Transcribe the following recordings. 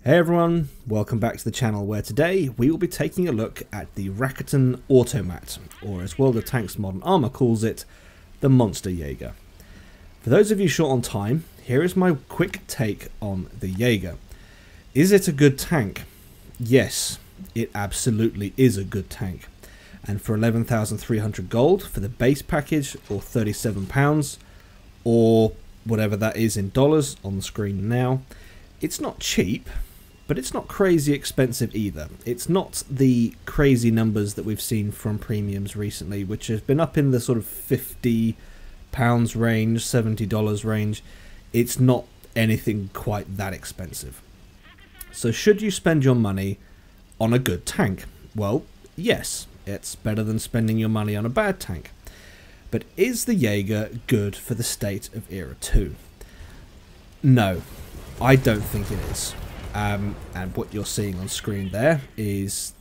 Hey everyone, welcome back to the channel where today we will be taking a look at the Rakuten Automat, or as World of Tanks Modern Armour calls it, the Monsterjager. For those of you short on time, here is my quick take on the Jager. Is it a good tank? Yes, it absolutely is a good tank. And for 11,300 gold for the base package, or £37, or whatever that is in dollars on the screen now, it's not cheap, but it's not crazy expensive either. It's not the crazy numbers that we've seen from premiums recently, which have been up in the sort of £50 range, $70 range. It's not anything quite that expensive. So should you spend your money on a good tank? Well, yes, it's better than spending your money on a bad tank. But is the Jager good for the state of Era 2? No, I don't think it is. And what you're seeing on screen there is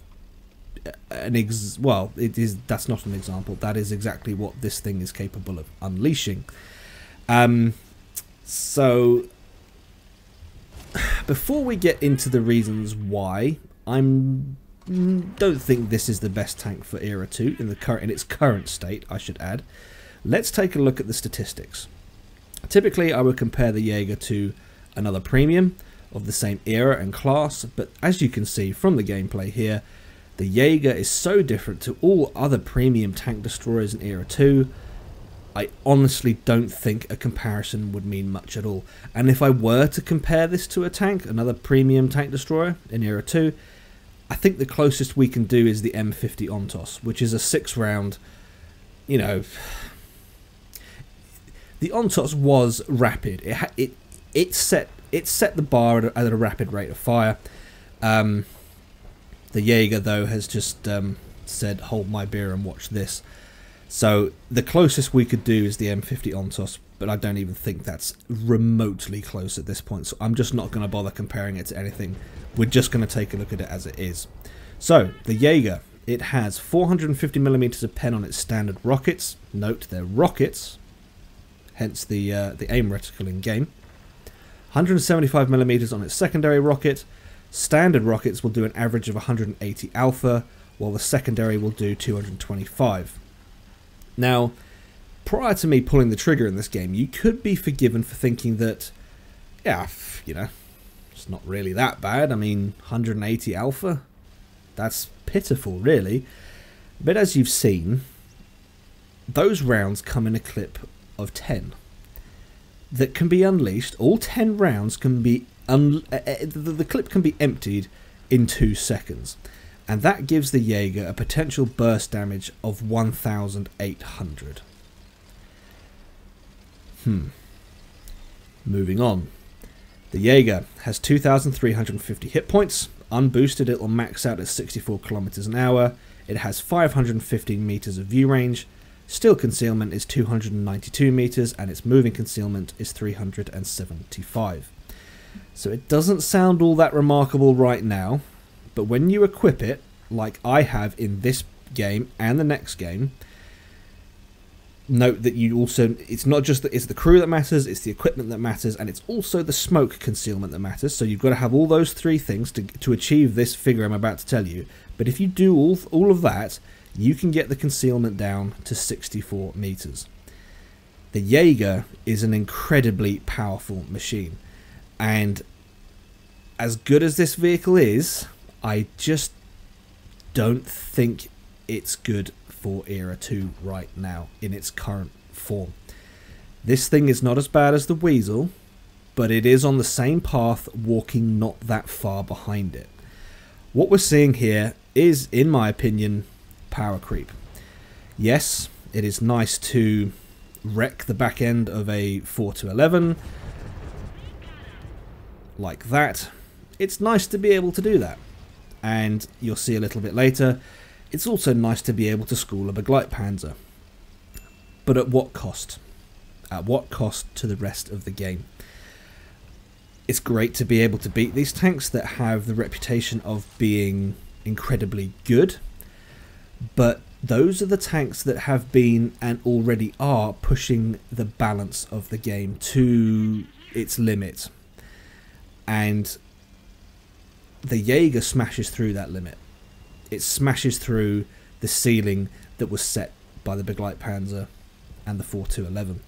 that's not an example. That is exactly what this thing is capable of unleashing. So before we get into the reasons why, don't think this is the best tank for Era 2 in its current state, I should add. Let's take a look at the statistics. Typically, I would compare the Jager to another premium of the same era and class, but as you can see from the gameplay here, the Jager is so different to all other premium tank destroyers in Era 2, I honestly don't think a comparison would mean much at all. And if I were to compare this to a tank, another premium tank destroyer in Era 2, I think the closest we can do is the M50 Ontos, which is a 6-round, you know. The Ontos was rapid. It set the bar at a rapid rate of fire. The Jager, though, has just said, hold my beer and watch this. So the closest we could do is the M50 Ontos, but I don't even think that's remotely close at this point. So I'm just not going to bother comparing it to anything. We're just going to take a look at it as it is. So the Jager, it has 450mm of pen on its standard rockets. Note they're rockets, hence the aim reticle in game. 175mm on its secondary rocket. Standard rockets will do an average of 180 alpha, while the secondary will do 225. Now, prior to me pulling the trigger in this game, you could be forgiven for thinking that, yeah, you know, it's not really that bad. I mean, 180 alpha? That's pitiful, really. But as you've seen, those rounds come in a clip of 10. That can be unleashed. All 10 rounds can be the clip can be emptied in 2 seconds, and that gives the Jager a potential burst damage of 1,800. Moving on, the Jager has 2,350 hit points. Unboosted, it will max out at 64 kilometers an hour. It has 515 meters of view range. Still concealment is 292 meters, and its moving concealment is 375. So it doesn't sound all that remarkable right now, but when you equip it, like I have in this game and the next game, note that you also, it's not just that it's the crew that matters, it's the equipment that matters, and it's also the smoke concealment that matters. So you've got to have all those 3 things to achieve this figure I'm about to tell you. But if you do all of that, you can get the concealment down to 64 meters. The Jager is an incredibly powerful machine, and as good as this vehicle is, I just don't think it's good for Era 2 right now in its current form. This thing is not as bad as the Weasel, but it is on the same path, walking not that far behind it. What we're seeing here is, in my opinion, power creep. Yes, it is nice to wreck the back end of a 4-11 like that. It's nice to be able to do that, and you'll see a little bit later, it's also nice to be able to school a Begleitpanzer. But at what cost? At what cost to the rest of the game? It's great to be able to beat these tanks that have the reputation of being incredibly good, but those are the tanks that have been and already are pushing the balance of the game to its limit. And the Jaeger smashes through that limit. It smashes through the ceiling that was set by the Big Light Panzer and the 4211.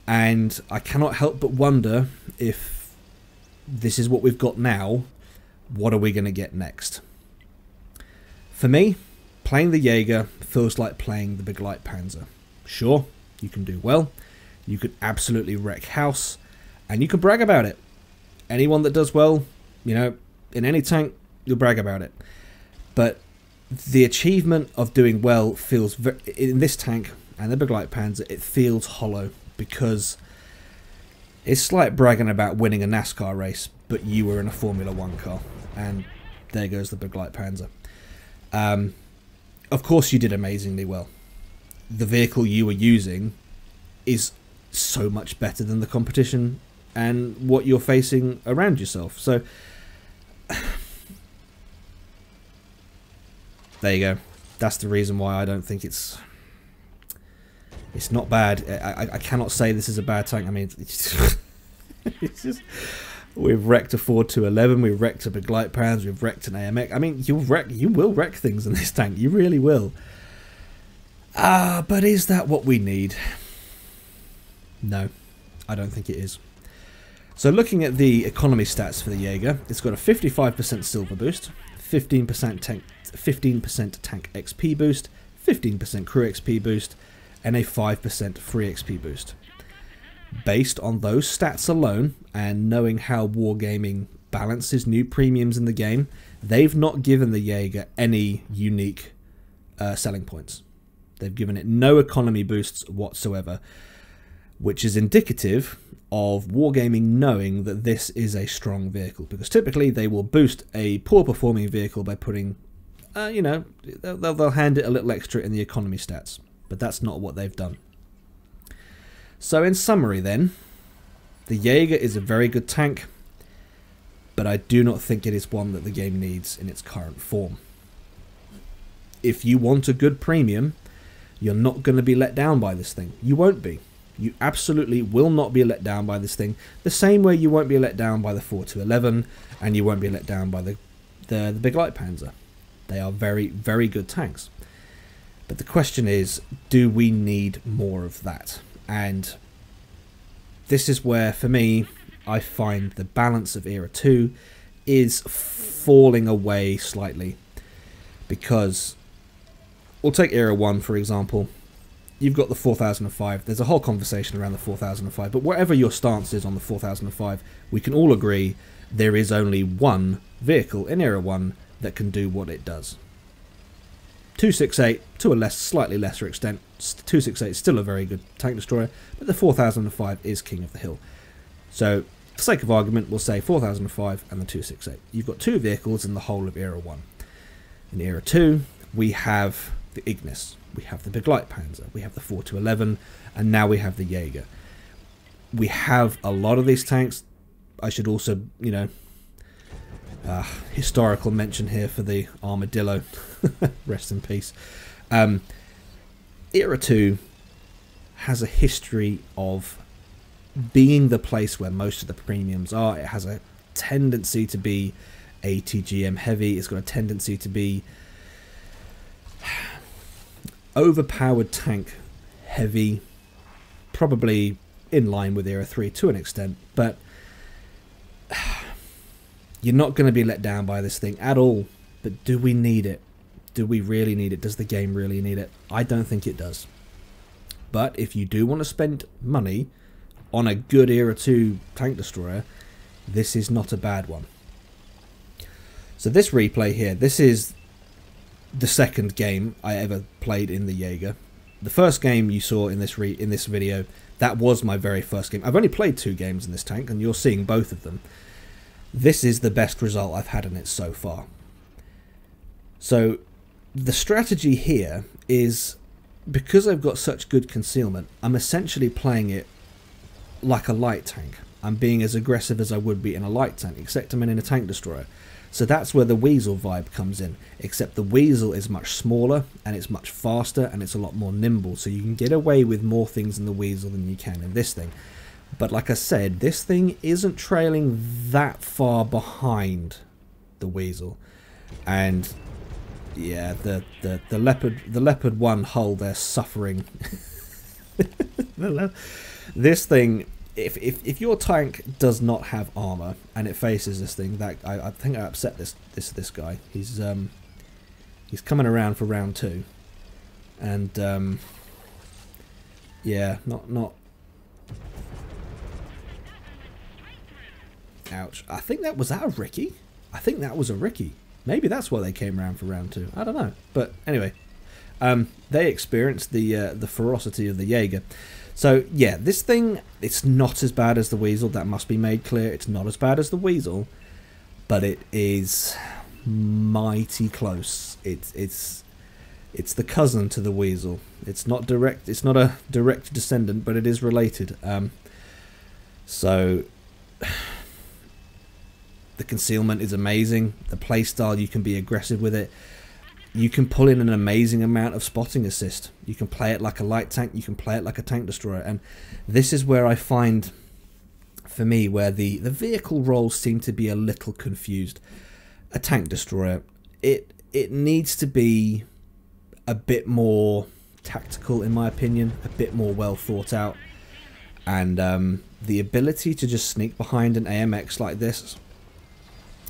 And I cannot help but wonder, if this is what we've got now, what are we going to get next? For me, playing the Jaeger feels like playing the Big Light Panzer. Sure, you can do well, you could absolutely wreck house, and you can brag about it. Anyone that does well, you know, in any tank, you'll brag about it. But the achievement of doing well feels, in this tank and the Big Light Panzer, it feels hollow, because it's like bragging about winning a NASCAR race, but you were in a Formula 1 car, and there goes the Big Light Panzer. Of course you did amazingly well. The vehicle you were using is so much better than the competition and what you're facing around yourself. So there you go. That's the reason why I don't think it's not bad. I cannot say this is a bad tank. I mean, it's just, we've wrecked a 4211, we've wrecked a Big Light Panzer, we've wrecked an AMX. I mean, you will wreck things in this tank. You really will. But is that what we need? No, I don't think it is. So looking at the economy stats for the Jaeger, it's got a 55% silver boost, 15% tank XP boost, 15% crew XP boost, and a 5% free XP boost. Based on those stats alone, and knowing how Wargaming balances new premiums in the game, they've not given the Jaeger any unique selling points. They've given it no economy boosts whatsoever, which is indicative of Wargaming knowing that this is a strong vehicle, because typically they will boost a poor performing vehicle by putting, you know, they'll hand it a little extra in the economy stats, but that's not what they've done. So in summary then, the Jaeger is a very good tank, but I do not think it is one that the game needs in its current form. If you want a good premium, you're not going to be let down by this thing. You won't be. You absolutely will not be let down by this thing, the same way you won't be let down by the 4211, and you won't be let down by the Big Light Panzer. They are very, very good tanks. But the question is, do we need more of that? And this is where, for me, I find the balance of Era 2 is falling away slightly. Because, we'll take Era 1 for example. You've got the 4005. There's a whole conversation around the 4005, but whatever your stance is on the 4005, we can all agree there is only one vehicle in Era 1 that can do what it does. 268, to a slightly lesser extent, 268 is still a very good tank destroyer, but the 4005 is king of the hill. So, for the sake of argument, we'll say 4005 and the 268. You've got two vehicles in the whole of Era 1. In Era 2, we have the Ignis, we have the Big Light Panzer, we have the 4211, and now we have the Jaeger. We have a lot of these tanks. I should also, you know, historical mention here for the Armadillo. Rest in peace. Era 2 has a history of being the place where most of the premiums are. It has a tendency to be ATGM heavy. It's got a tendency to be overpowered tank heavy, probably in line with Era 3 to an extent, but you're not going to be let down by this thing at all. But do we need it? Do we really need it? Does the game really need it? I don't think it does. But if you do want to spend money on a good Era 2 tank destroyer, this is not a bad one. So this replay here, this is the second game I ever played in the Jaeger. The first game you saw in this video, that was my very first game. I've only played 2 games in this tank, and you're seeing both of them. This is the best result I've had in it so far. So the strategy here is, because I've got such good concealment, I'm essentially playing it like a light tank. I'm being as aggressive as I would be in a light tank, except I'm in a tank destroyer. So that's where the Weasel vibe comes in, except the Weasel is much smaller and it's much faster and it's a lot more nimble, so you can get away with more things in the Weasel than you can in this thing. But like I said, this thing isn't trailing that far behind the Weasel. And yeah, the Leopard 1 hull, they're suffering. This thing, if your tank does not have armor and it faces this thing, that I think I upset this guy. He's coming around for round 2, and yeah, not. Ouch! I think that was a Ricky. I think that was a Ricky. Maybe that's why they came around for round 2. I don't know, but anyway, they experienced the ferocity of the Jaeger. So yeah, this thing, it's not as bad as the Weasel. That must be made clear. It's not as bad as the Weasel, but it is mighty close. It's the cousin to the Weasel. It's not direct. It's not a direct descendant, but it is related. So the concealment is amazing. The playstyle, you can be aggressive with it. You can pull in an amazing amount of spotting assist. You can play it like a light tank. You can play it like a tank destroyer. And this is where I find, for me, where the vehicle roles seem to be a little confused. A tank destroyer, it needs to be a bit more tactical, in my opinion, a bit more well thought out. And the ability to just sneak behind an AMX like this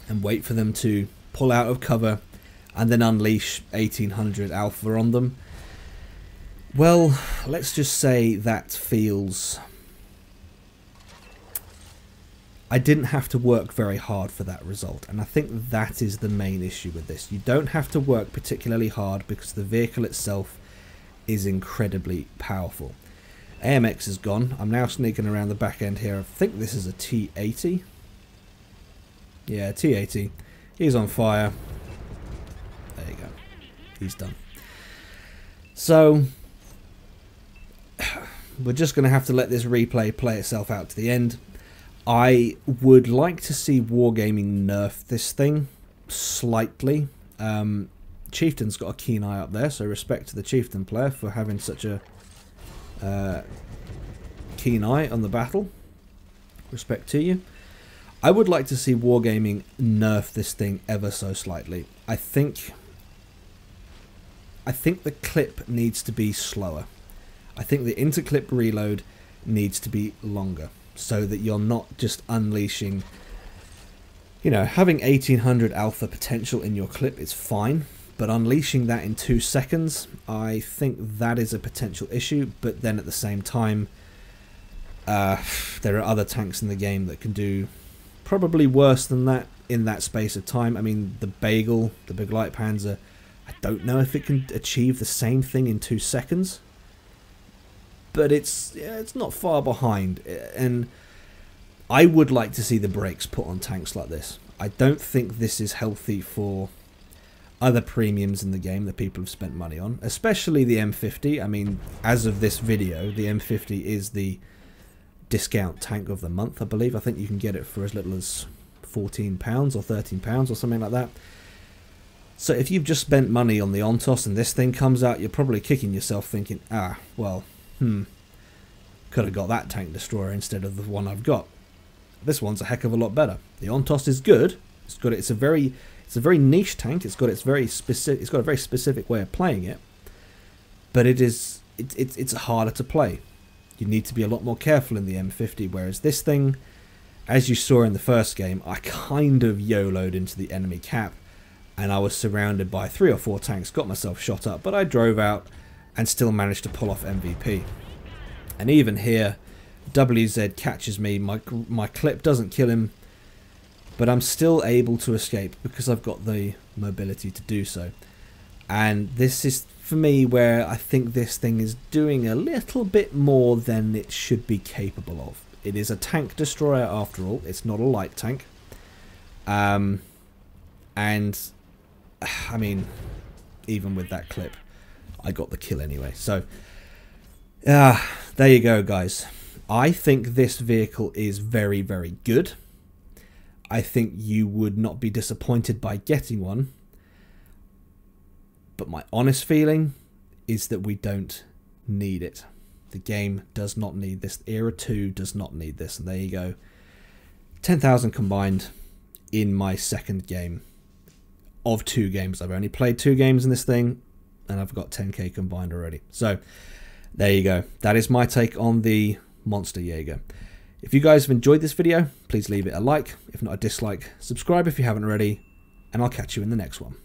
and wait for them to pull out of cover and then unleash 1800 alpha on them, well, let's just say that feels... I didn't have to work very hard for that result, and I think that is the main issue with this. You don't have to work particularly hard because the vehicle itself is incredibly powerful. AMX is gone. I'm now sneaking around the back end here. I think this is a T80. Yeah, T80. He's on fire. There you go. He's done. So we're just going to have to let this replay play itself out to the end. I would like to see Wargaming nerf this thing slightly. Chieftain's got a keen eye up there, so respect to the Chieftain player for having such a keen eye on the battle. Respect to you. I would like to see Wargaming nerf this thing ever so slightly. I think the clip needs to be slower. I think the interclip reload needs to be longer, so that you're not just unleashing, you know, having 1800 alpha potential in your clip is fine, but unleashing that in 2 seconds, I think that is a potential issue. But then at the same time, there are other tanks in the game that can do probably worse than that in that space of time. I mean, the Bagel, the Big Light Panzer, I don't know if it can achieve the same thing in 2 seconds. But it's not far behind, and I would like to see the brakes put on tanks like this. I don't think this is healthy for other premiums in the game that people have spent money on, especially the M50. I mean, as of this video, the M50 is the discount tank of the month, I believe. I think you can get it for as little as £14 or £13 or something like that. So if you've just spent money on the Ontos and this thing comes out, you're probably kicking yourself thinking, well, could have got that tank destroyer instead of the one I've got. This one's a heck of a lot better. The Ontos is good. It's a very niche tank. It's got a very specific way of playing it. But it's harder to play. You need to be a lot more careful in the M50, whereas this thing, as you saw in the first game, I kind of YOLO'd into the enemy cap, and I was surrounded by 3 or 4 tanks, got myself shot up, but I drove out and still managed to pull off MVP. And even here, WZ catches me, my clip doesn't kill him, but I'm still able to escape because I've got the mobility to do so. And this is, for me, where I think this thing is doing a little bit more than it should be capable of. It is a tank destroyer after all, it's not a light tank. And, I mean, even with that clip, I got the kill anyway. So, there you go, guys. I think this vehicle is very, very good. I think you would not be disappointed by getting one. But my honest feeling is that we don't need it. The game does not need this. Era 2 does not need this. And there you go. 10,000 combined in my second game. of 2 games. I've only played 2 games in this thing, and I've got 10k combined already. So there you go. That is my take on the Monsterjager. If you guys have enjoyed this video, please leave it a like. If not, a dislike. Subscribe if you haven't already, and I'll catch you in the next one.